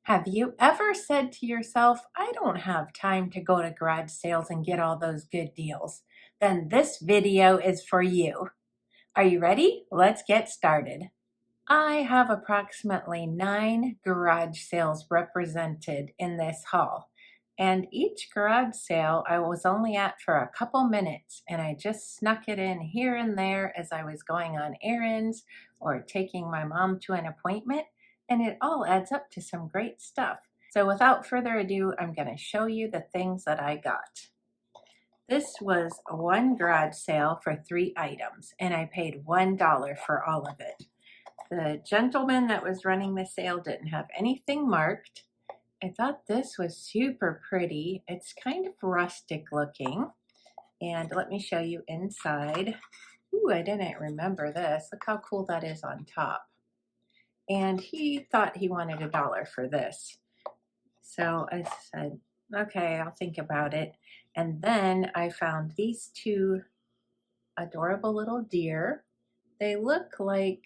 Have you ever said to yourself, I don't have time to go to garage sales and get all those good deals? Then this video is for you. Are you ready? Let's get started. I have approximately 9 garage sales represented in this haul. And each garage sale I was only at for a couple minutes, and I just snuck it in here and there as I was going on errands or taking my mom to an appointment, and it all adds up to some great stuff. So without further ado, I'm going to show you the things that I got. This was one garage sale for 3 items, and I paid $1 for all of it. The gentleman that was running the sale didn't have anything marked. I thought this was super pretty. It's kind of rustic looking. And let me show you inside. Ooh, I didn't remember this. Look how cool that is on top. And he thought he wanted $1 for this. So I said, okay, I'll think about it. And then I found these 2 adorable little deer. They look like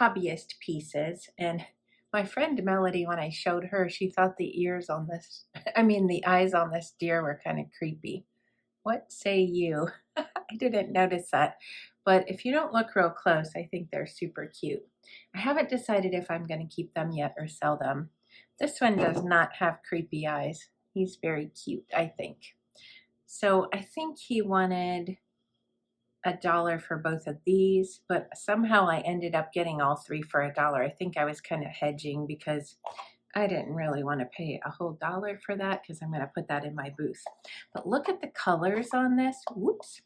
hobbyist pieces, and my friend Melody, when I showed her, she thought the eyes on this deer were kind of creepy. What say you? I didn't notice that, but if you don't look real close, I think they're super cute. I haven't decided if I'm going to keep them yet or sell them. This one does not have creepy eyes. He's very cute, I think. So I think he wanted $1 for both of these, but somehow I ended up getting all 3 for $1. I think I was kind of hedging because I didn't really want to pay a whole $1 for that because I'm going to put that in my booth. But look at the colors on this. Whoops.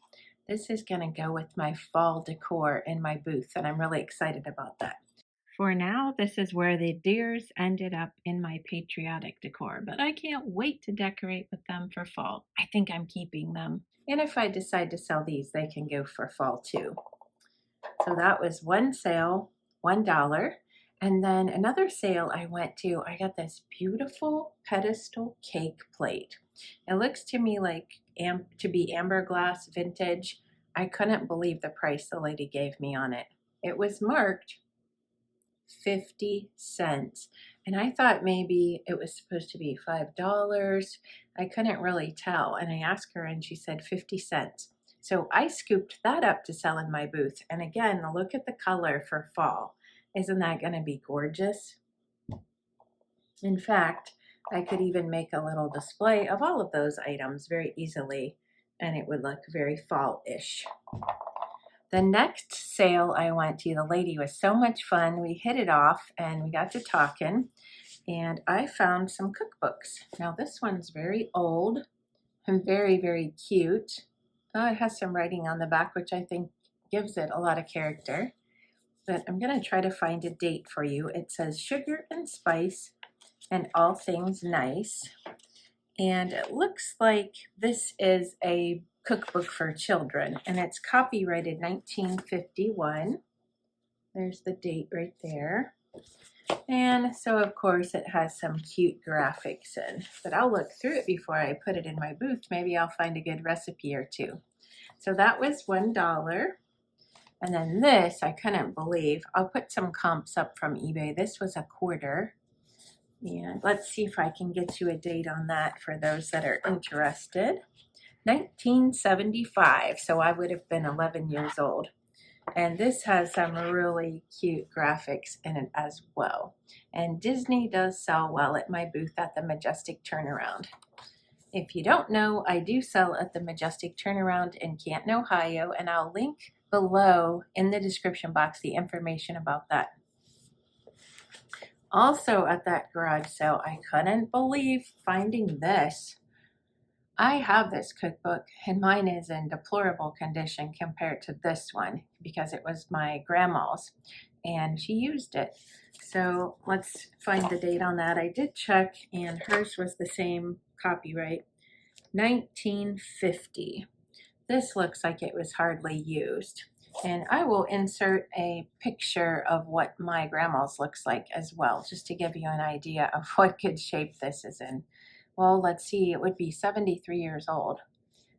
This is going to go with my fall decor in my booth, and I'm really excited about that. For now, this is where the deers ended up in my patriotic decor, but I can't wait to decorate with them for fall. I think I'm keeping them. And if I decide to sell these, they can go for fall too. So that was one sale, $1. And then another sale I went to, I got this beautiful pedestal cake plate. It looks to me like to be amber glass vintage. I couldn't believe the price the lady gave me on it. It was marked 50 cents. And I thought maybe it was supposed to be $5. I couldn't really tell. And I asked her and she said 50 cents. So I scooped that up to sell in my booth. And again, look at the color for fall. Isn't that going to be gorgeous? In fact, I could even make a little display of all of those items very easily, and it would look very fall-ish. The next sale I went to, the lady was so much fun. We hit it off and we got to talking, and I found some cookbooks. Now this one's very old and very, very cute. It has some writing on the back, which I think gives it a lot of character. But I'm going to try to find a date for you. It says Sugar and Spice and All Things Nice. And it looks like this is a cookbook for children, and it's copyrighted 1951. There's the date right there. And so of course it has some cute graphics in, but I'll look through it before I put it in my booth. Maybe I'll find a good recipe or two. So that was $1. And then this, I couldn't believe. I'll put some comps up from eBay. This was $0.25. And let's see if I can get you a date on that for those that are interested. 1975, so I would have been 11 years old. And this has some really cute graphics in it as well. And Disney does sell well at my booth at the Majestic Turnaround. If you don't know, I do sell at the Majestic Turnaround in Canton, Ohio, and I'll link below in the description box the information about that. Also at that garage sale, I couldn't believe finding this. I have this cookbook, and mine is in deplorable condition compared to this one because it was my grandma's and she used it. So let's find the date on that. I did check, and hers was the same copyright, 1950. This looks like it was hardly used. And I will insert a picture of what my grandma's looks like as well, just to give you an idea of what good shape this is in. Well, let's see, it would be 73 years old.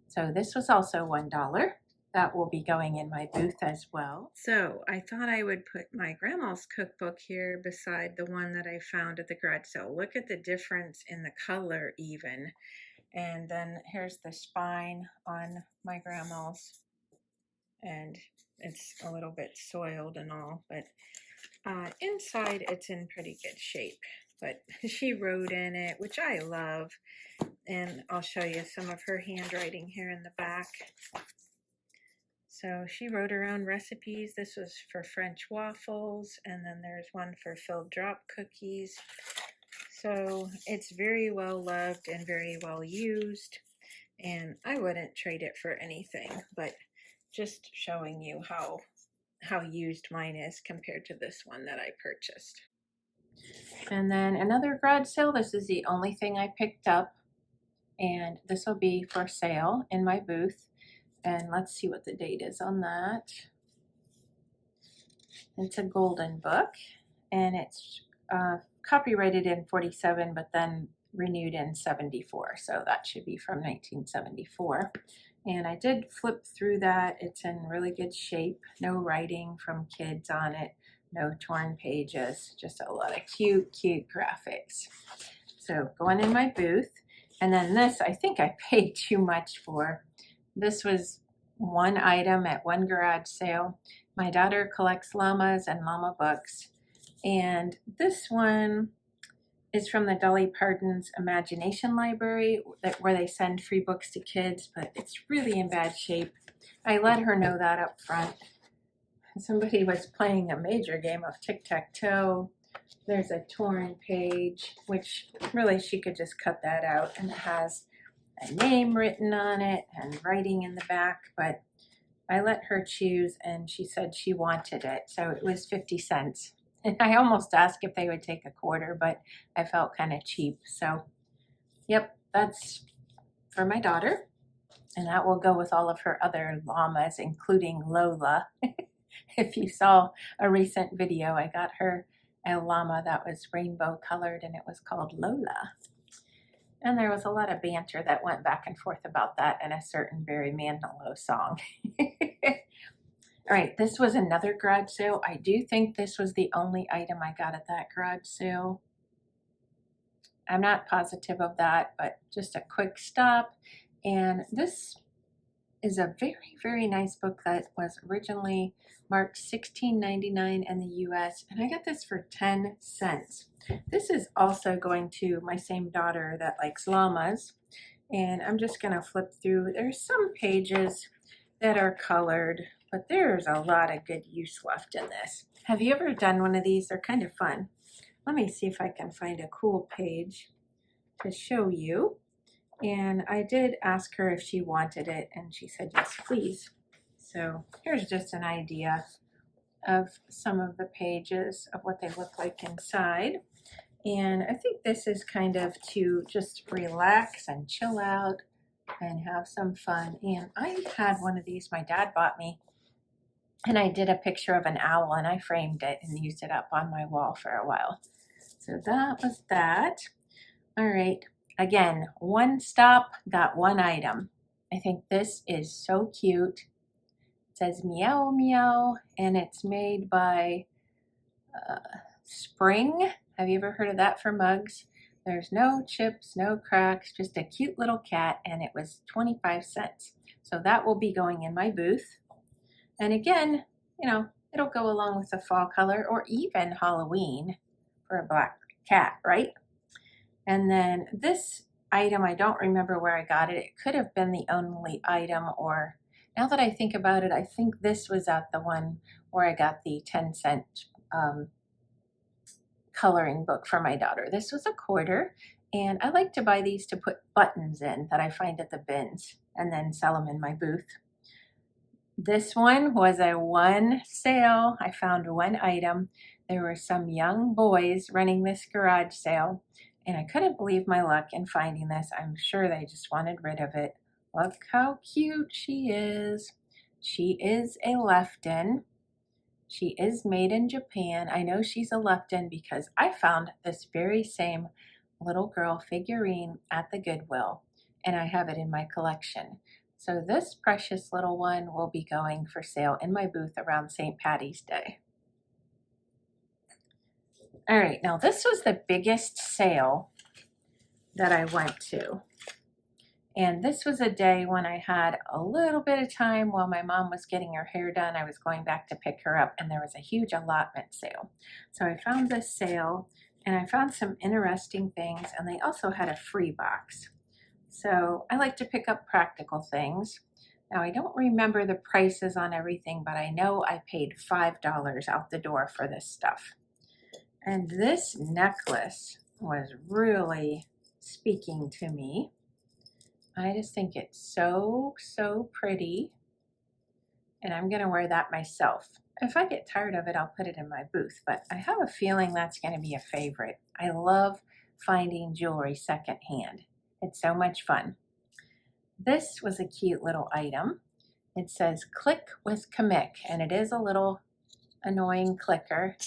So this was also $1. that will be going in my booth as well. So I thought I would put my grandma's cookbook here beside the one that I found at the garage sale. Look at the difference in the color even. And then here's the spine on my grandma's, and it's a little bit soiled and all, but inside it's in pretty good shape. But she wrote in it, which I love, and I'll show you some of her handwriting here in the back. So she wrote her own recipes. This was for French waffles, and then there's one for filled drop cookies. So it's very well loved and very well used, and I wouldn't trade it for anything, but just showing you how used mine is compared to this one that I purchased. And then another garage sale. This is the only thing I picked up, and this will be for sale in my booth. And let's see what the date is on that. It's a golden book, and it's copyrighted in 47, but then renewed in 74. So that should be from 1974. And I did flip through that. It's in really good shape. No writing from kids on it. No torn pages. Just a lot of cute, cute graphics. So going in my booth. And then this, I think I paid too much for. This was one item at one garage sale. My daughter collects llamas and llama books. And this one is from the Dolly Parton's Imagination Library, where they send free books to kids, but it's really in bad shape. I let her know that up front. Somebody was playing a major game of tic-tac-toe. There's a torn page, which really she could just cut that out, and it has a name written on it and writing in the back, but I let her choose, and she said she wanted it, so it was 50 cents. And I almost asked if they would take a quarter, but I felt kind of cheap. So, yep, that's for my daughter, and that will go with all of her other llamas, including Lola. If you saw a recent video, I got her a llama that was rainbow colored, and it was called Lola. And there was a lot of banter that went back and forth about that and a certain Barry Manilow song. All right, this was another garage sale. I do think this was the only item I got at that garage sale. I'm not positive of that, but just a quick stop. And this is a very, very nice book that was originally marked $16.99 in the US, and I got this for 10 cents. This is also going to my same daughter that likes llamas, and I'm just gonna flip through. There's some pages that are colored, but there's a lot of good use left in this. Have you ever done one of these? They're kind of fun. Let me see if I can find a cool page to show you. And I did ask her if she wanted it, and she said yes, please. So here's just an idea of some of the pages of what they look like inside. And I think this is kind of to just relax and chill out and have some fun. And I had one of these my dad bought me, and I did a picture of an owl, and I framed it and used it up on my wall for a while. So that was that. All right. Again, one stop, got one item. I think this is so cute. It says meow meow, and it's made by Spring. Have you ever heard of that for mugs? There's no chips, no cracks, just a cute little cat, and it was 25 cents. So that will be going in my booth. And again, you know, it'll go along with the fall color or even Halloween for a black cat, right? And then this item, I don't remember where I got it. It could have been the only item, or now that I think about it, I think this was at the one where I got the 10-cent coloring book for my daughter. This was a quarter, and I like to buy these to put buttons in that I find at the bins and then sell them in my booth. This one was a one sale. I found one item. There were some young boys running this garage sale, and I couldn't believe my luck in finding this. I'm sure they just wanted rid of it. Look how cute she is. She is a Lefton. She is made in Japan. I know she's a Lefton because I found this very same little girl figurine at the Goodwill, and I have it in my collection. So this precious little one will be going for sale in my booth around St. Patty's Day. All right, now this was the biggest sale that I went to. And this was a day when I had a little bit of time while my mom was getting her hair done. I was going back to pick her up and there was a huge allotment sale. So I found this sale and I found some interesting things, and they also had a free box. So I like to pick up practical things. Now I don't remember the prices on everything, but I know I paid $5 out the door for this stuff. And this necklace was really speaking to me. I just think it's so pretty, and I'm gonna wear that myself. If I get tired of it, I'll put it in my booth, but I have a feeling that's gonna be a favorite. I love finding jewelry secondhand. It's so much fun. This was a cute little item. It says click with Comic, and it is a little annoying clicker.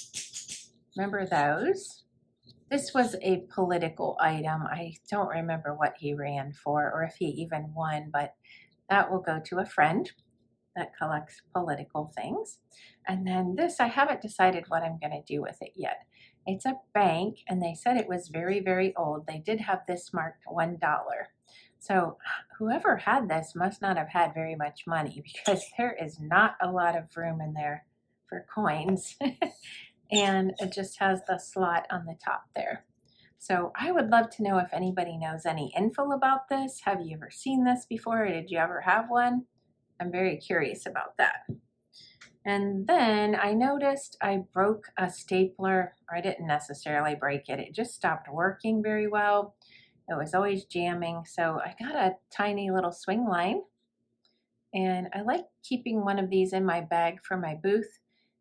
Remember those? This was a political item. I don't remember what he ran for or if he even won, but that will go to a friend that collects political things. And then this, I haven't decided what I'm going to do with it yet. It's a bank, and they said it was very old. They did have this marked $1. So whoever had this must not have had very much money, because there is not a lot of room in there for coins. And it just has the slot on the top there. So I would love to know if anybody knows any info about this. Have you ever seen this before? Or did you ever have one? I'm very curious about that. And then I noticed I broke a stapler. I didn't necessarily break it. It just stopped working very well. It was always jamming. So I got a tiny little swing line. And I like keeping one of these in my bag for my booth.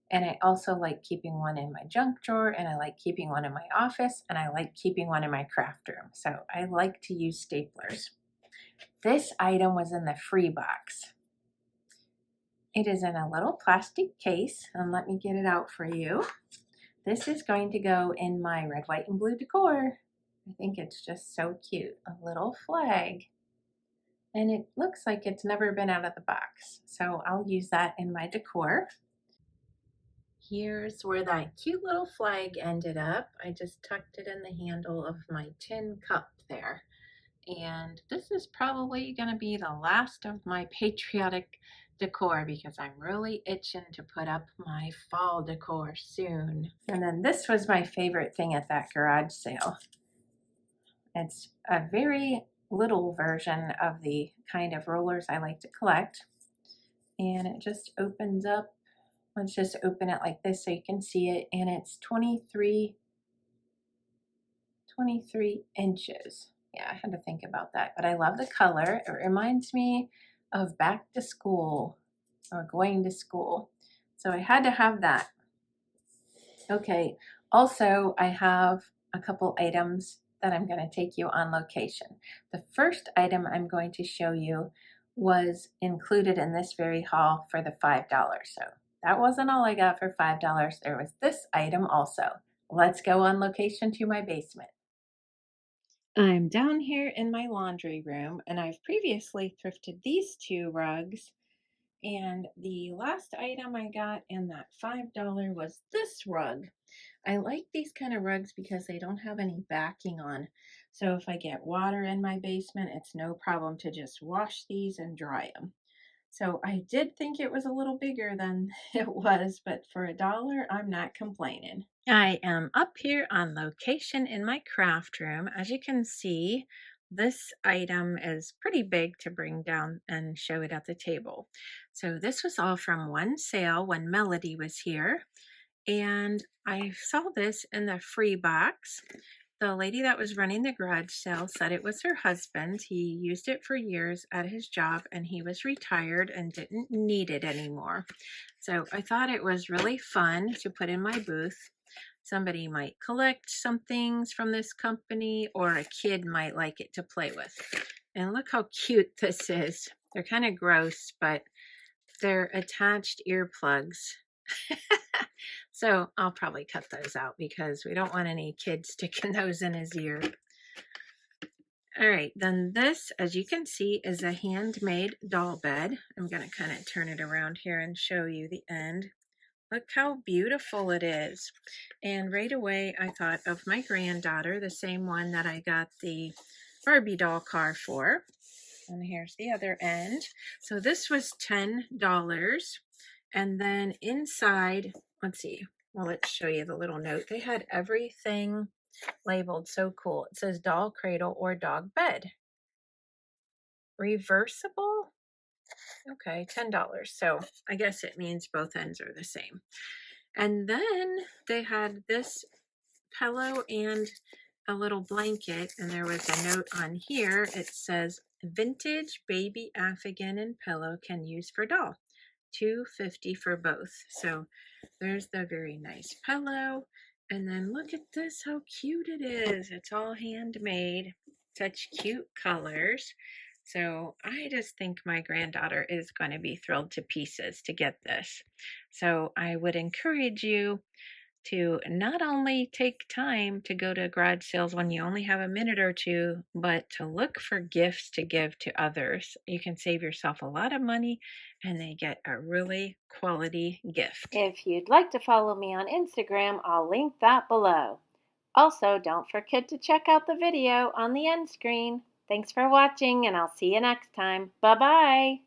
And I also like keeping one in my junk drawer, and I like keeping one in my office, and I like keeping one in my craft room. So I like to use staplers. This item was in the free box. It is in a little plastic case, and let me get it out for you. This is going to go in my red, white, and blue decor. I think it's just so cute. A little flag. And it looks like it's never been out of the box. So I'll use that in my decor. Here's where that cute little flag ended up. I just tucked it in the handle of my tin cup there. And this is probably going to be the last of my patriotic decor, because I'm really itching to put up my fall decor soon. And then this was my favorite thing at that garage sale. It's a very little version of the kind of rollers I like to collect. And it just opens up. Let's just open it like this so you can see it, and it's 23 inches. Yeah, I had to think about that, but I love the color. It reminds me of back to school or going to school. So I had to have that. Okay, also I have a couple items that I'm going to take you on location. The first item I'm going to show you was included in this very haul for the $5. So that wasn't all I got for $5. There was this item also. Let's go on location to my basement. I'm down here in my laundry room, and I've previously thrifted these two rugs. And the last item I got in that $5 was this rug. I like these kind of rugs because they don't have any backing on. So if I get water in my basement, it's no problem to just wash these and dry them. So I did think it was a little bigger than it was, but for $1, I'm not complaining. I am up here on location in my craft room. As you can see, this item is pretty big to bring down and show it at the table. So this was all from one sale when Melody was here. And I saw this in the free box. The lady that was running the garage sale said it was her husband. He used it for years at his job, and he was retired and didn't need it anymore. So I thought it was really fun to put in my booth. Somebody might collect some things from this company, or a kid might like it to play with. And look how cute this is. They're kind of gross, but they're attached earplugs. So I'll probably cut those out because we don't want any kids sticking those in his ear. All right, then this, as you can see, is a handmade doll bed. I'm going to kind of turn it around here and show you the end. Look how beautiful it is. And right away, I thought of my granddaughter, the same one that I got the Barbie doll car for. And here's the other end. So this was $10. And then inside, let's see, well, let's show you the little note. They had everything labeled so cool. It says doll cradle or dog bed. Reversible? Okay, $10. So I guess it means both ends are the same. And then they had this pillow and a little blanket, and there was a note on here. It says vintage baby Afghan and pillow can use for doll. $2.50 for both. So there's the very nice pillow. And then look at this, how cute it is. It's all handmade, such cute colors. So I just think my granddaughter is going to be thrilled to pieces to get this. So I would encourage you to not only take time to go to garage sales when you only have a minute or two, but to look for gifts to give to others. You can save yourself a lot of money and they get a really quality gift. If you'd like to follow me on Instagram, I'll link that below. Also, don't forget to check out the video on the end screen. Thanks for watching, and I'll see you next time. Bye-bye.